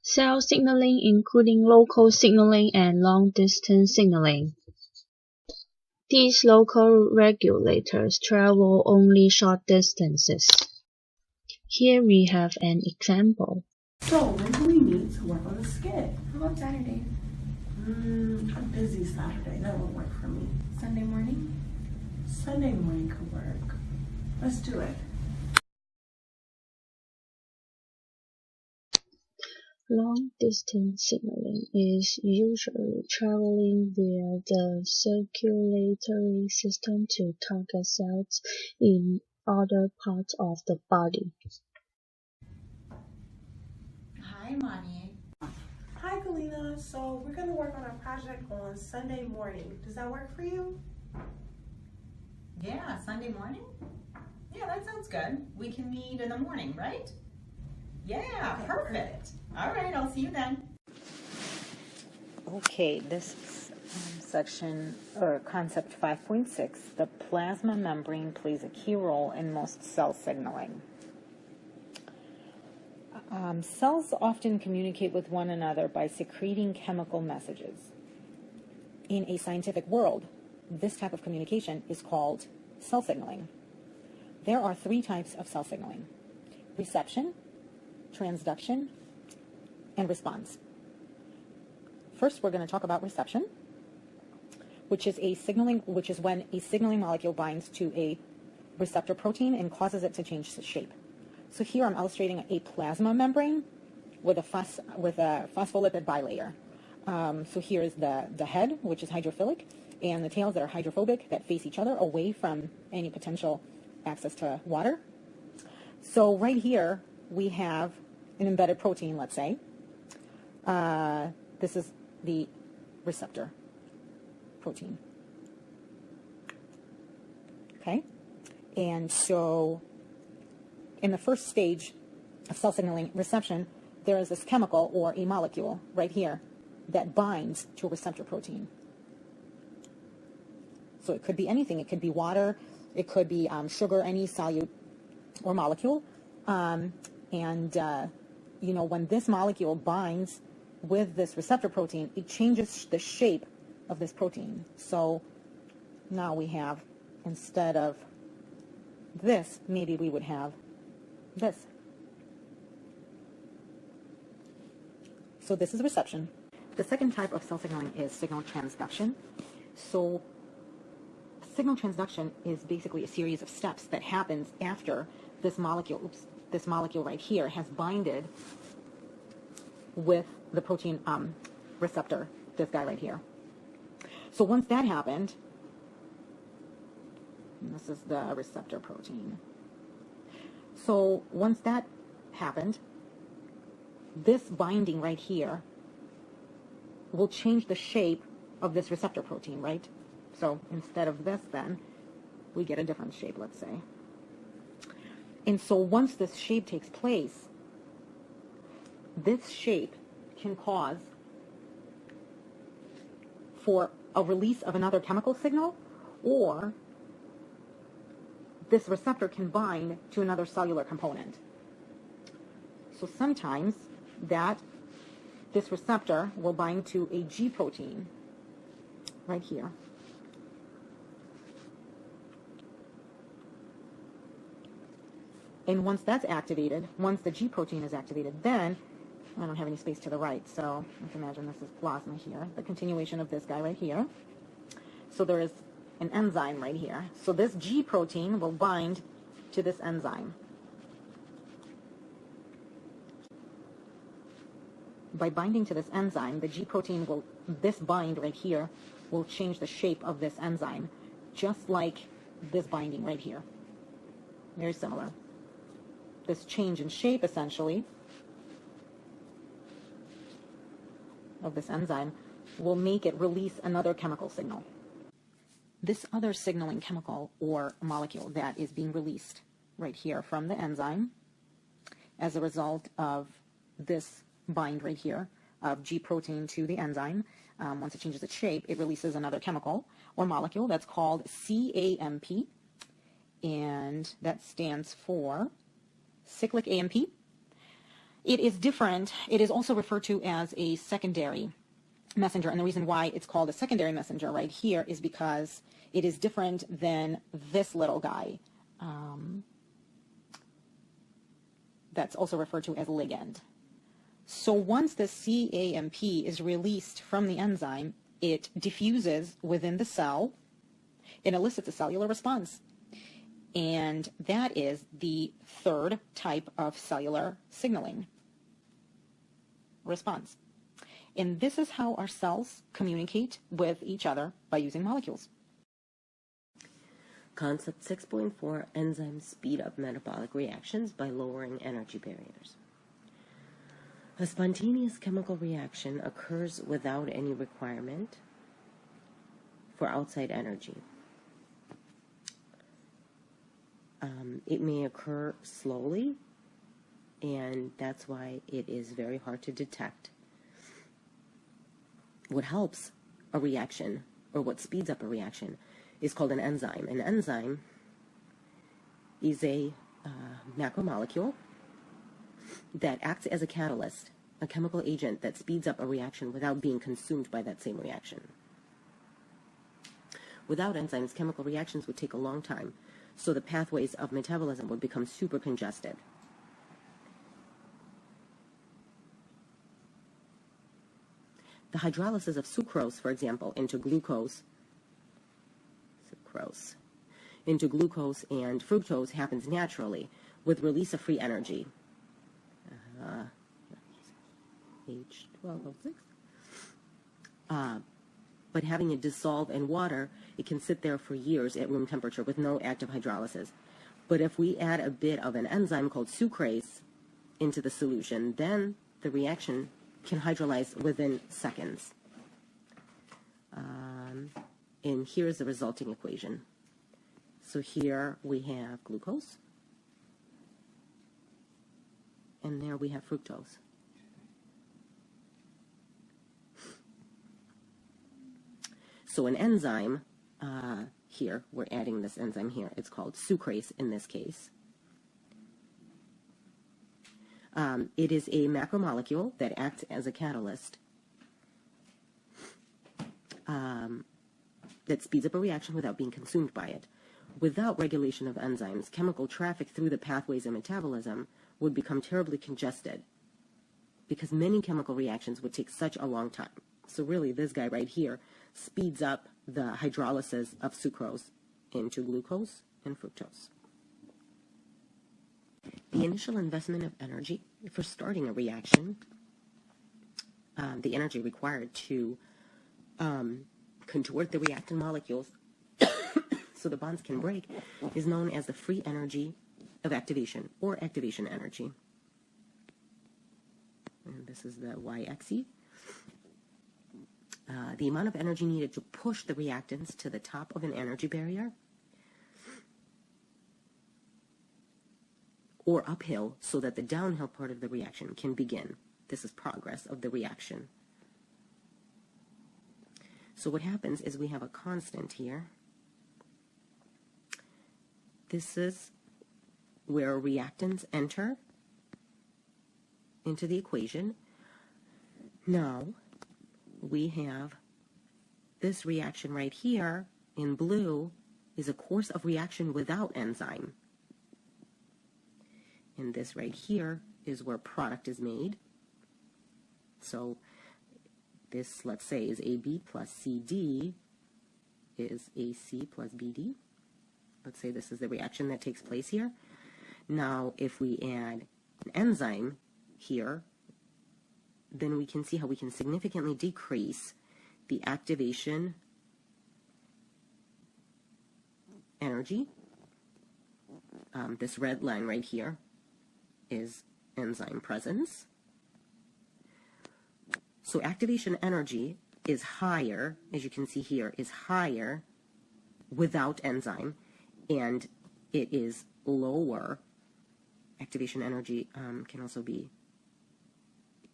Cell signaling including local signaling and long-distance signaling. These local regulators travel only short distances. Here we have an example. So, when can we meet to work on the skit? How about Saturday? I'm busy Saturday. That won't work for me. Sunday morning? Sunday morning could work. Let's do it. Long-distance signaling is usually traveling via the circulatory system to target cells in other parts of the body. Hi, Monty. Hi, Galina. So, we're going to work on our project on Sunday morning. Does that work for you? Yeah, Sunday morning? Yeah, that sounds good. We can meet in the morning, right? Yeah, Okay, perfect. All right, I'll see you then. Okay, this is section or concept 5.6. The plasma membrane plays a key role in most cell signaling. Cells often communicate with one another by secreting chemical messages. In a scientific world, this type of communication is called cell signaling. There are 3 types of cell signaling: reception, transduction, and response. First, we're going to talk about reception, which is when a signaling molecule binds to a receptor protein and causes it to change its shape. So here I'm illustrating a plasma membrane with a phospholipid bilayer. So here is the head, which is hydrophilic, and the tails that are hydrophobic that face each other away from any potential access to water. So right here we have an embedded protein, let's say. This is the receptor protein. Okay? And so in the first stage of cell signaling reception, there is this chemical or a molecule right here that binds to a receptor protein. So it could be anything. It could be water. It could be sugar, any solute or molecule. When this molecule binds with this receptor protein, it changes the shape of this protein. So now we have, instead of this, maybe we would have this. So this is reception. The second type of cell signaling is signal transduction. So signal transduction is basically a series of steps that happens after this molecule right here has binded with the protein receptor, this guy right here. So once that happened, this is the receptor protein. So once that happened, this binding right here will change the shape of this receptor protein, right? So instead of this, then, we get a different shape, let's say. And so once this shape takes place, this shape can cause for a release of another chemical signal, or this receptor can bind to another cellular component. So sometimes this receptor will bind to a G protein right here. And once that's activated, once the G protein is activated, then I don't have any space to the right, so let's imagine this is plasma here, the continuation of this guy right here. So there is an enzyme right here. So this G protein will bind to this enzyme. By binding to this enzyme, the G protein this bind right here will change the shape of this enzyme, just like this binding right here. Very similar. This change in shape, essentially, of this enzyme will make it release another chemical signal. This other signaling chemical or molecule that is being released right here from the enzyme as a result of this bind right here of G protein to the enzyme, once it changes its shape, it releases another chemical or molecule that's called CAMP, and that stands for cyclic AMP. It is different. It is also referred to as a secondary messenger. And the reason why it's called a secondary messenger right here is because it is different than this little guy. That's also referred to as ligand. So once the CAMP is released from the enzyme, it diffuses within the cell and elicits a cellular response. And that is the third type of cellular signaling response. And this is how our cells communicate with each other by using molecules. Concept 6.4, enzymes speed up metabolic reactions by lowering energy barriers. A spontaneous chemical reaction occurs without any requirement for outside energy. It may occur slowly, and that's why it is very hard to detect. What helps a reaction, or what speeds up a reaction, is called an enzyme. An enzyme is a macromolecule that acts as a catalyst, a chemical agent that speeds up a reaction without being consumed by that same reaction. Without enzymes, chemical reactions would take a long time, so the pathways of metabolism would become super congested. The hydrolysis of sucrose, for example, into glucose and fructose happens naturally with release of free energy. H12O6. But having it dissolve in water, it can sit there for years at room temperature with no active hydrolysis. But if we add a bit of an enzyme called sucrase into the solution, then the reaction can hydrolyze within seconds. And here's the resulting equation. So here we have glucose, and there we have fructose. So an enzyme, here, we're adding this enzyme here. It's called sucrase in this case. It is a macromolecule that acts as a catalyst that speeds up a reaction without being consumed by it. Without regulation of enzymes, chemical traffic through the pathways of metabolism would become terribly congested because many chemical reactions would take such a long time. So really, this guy right here speeds up the hydrolysis of sucrose into glucose and fructose. The initial investment of energy for starting a reaction, the energy required to contort the reactant molecules so the bonds can break, is known as the free energy of activation, or activation energy. And this is the y-axis. The amount of energy needed to push the reactants to the top of an energy barrier or uphill so that the downhill part of the reaction can begin. This is progress of the reaction. So what happens is we have a constant here. This is where reactants enter into the equation. Now, we have this reaction right here in blue is a course of reaction without enzyme. And this right here is where product is made. So this, let's say, is AB plus CD is AC plus BD. Let's say this is the reaction that takes place here. Now, if we add an enzyme here, then we can see how we can significantly decrease the activation energy. This red line right here is enzyme presence. So activation energy is higher, as you can see here, is higher without enzyme, and it is lower. Activation energy can also be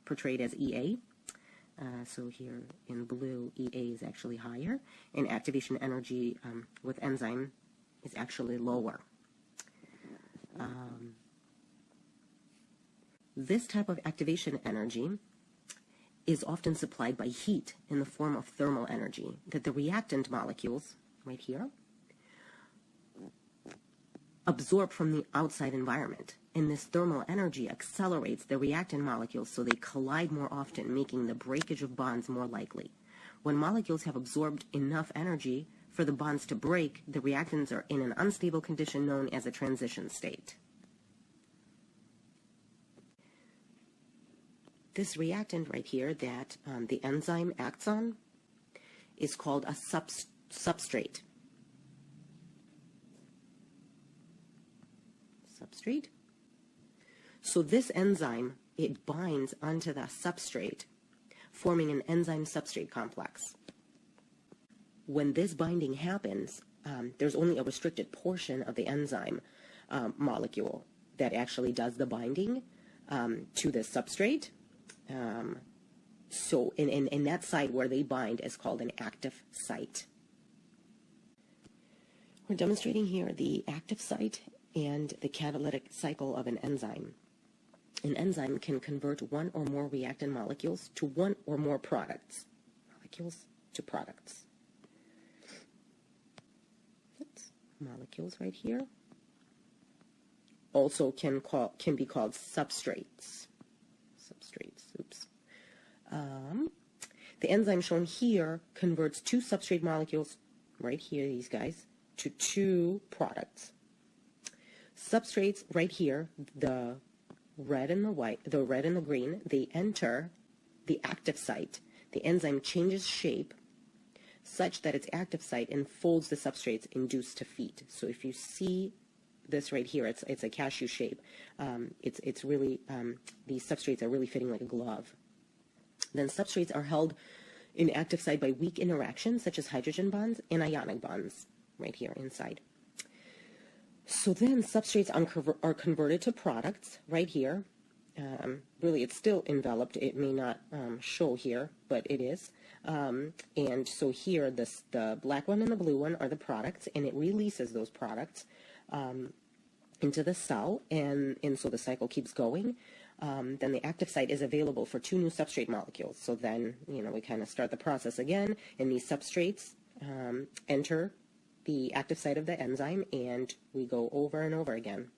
portrayed as EA. So here in blue, EA is actually higher, and activation energy with enzyme is actually lower. This type of activation energy is often supplied by heat in the form of thermal energy that the reactant molecules, right here, absorb from the outside environment. And this thermal energy accelerates the reactant molecules so they collide more often, making the breakage of bonds more likely. When molecules have absorbed enough energy for the bonds to break, the reactants are in an unstable condition known as a transition state. This reactant right here that the enzyme acts on is called a substrate. Substrate. So this enzyme, it binds onto the substrate, forming an enzyme-substrate complex. When this binding happens, there's only a restricted portion of the enzyme molecule that actually does the binding to the substrate. So in that site where they bind is called an active site. We're demonstrating here the active site and the catalytic cycle of an enzyme. An enzyme can convert one or more reactant molecules to one or more products. Molecules to products. Oops. Molecules right here. Also can be called substrates. Substrates. Oops. The enzyme shown here converts two substrate molecules, right here, these guys, to two products. Substrates right here, the red and the white, the red and the green, they enter the active site. The enzyme changes shape such that its active site enfolds the substrates induced to feed. So if you see this right here, it's a cashew shape. It's really, these substrates are really fitting like a glove. Then substrates are held in active site by weak interactions such as hydrogen bonds and ionic bonds right here inside. So then substrates are converted to products right here. Really, it's still enveloped. It may not show here, but it is. And so here, the black one and the blue one are the products, and it releases those products into the cell, and so the cycle keeps going. Then the active site is available for two new substrate molecules. So then, we kind of start the process again, and these substrates enter the active site of the enzyme, and we go over and over again.